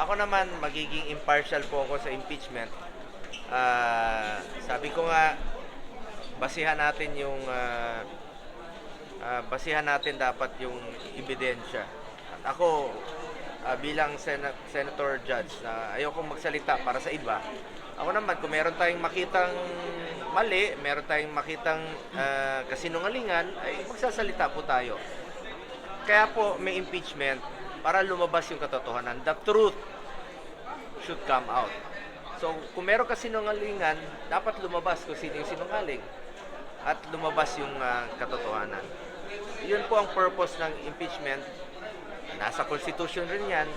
ako naman, magiging impartial po ako sa impeachment. Sabi ko nga, basihan natin yung basihan natin dapat yung ebidensya. At ako, bilang senator judge na ayokong magsalita para sa iba, ako naman, kung meron tayong makitang mali, meron tayong makitang kasinungalingan, ay magsasalita po tayo. Kaya po may impeachment para lumabas yung katotohanan. The truth should come out. So, kung meron kasinungalingan, dapat lumabas kung sino yung sinungaling at lumabas yung katotohanan. Yun po ang purpose ng impeachment. Nasa Constitution rin yan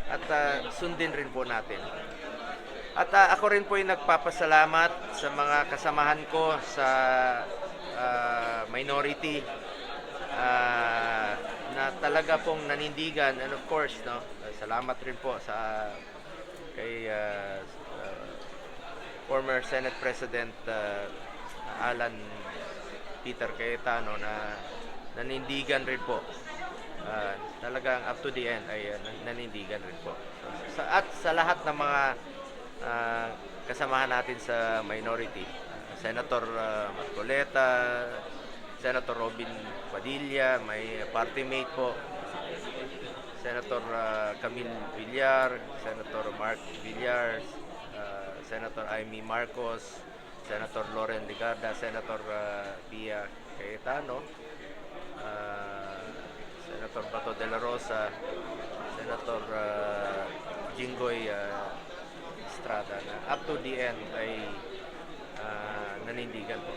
at sundin rin po natin. At ako rin po yung nagpapasalamat sa mga kasamahan ko sa minority na talaga pong nanindigan, and of course, no, salamat rin po sa kay former Senate President Alan Peter Cayetano na nanindigan rin po. Talagang up to the end ay nanindigan rin po. At sa lahat ng mga kasamahan natin sa minority, Senator Marcoleta, Senator Robin Padilla, may party mate po, Senator Camille Villar, Senator Mark Villar, Senator Amy Marcos, Senator Loren Legarda, Senator Pia Cayetano, Senator Bato de la Rosa, Senator Jinggoy Estrada na up to the end ay nanindigan po.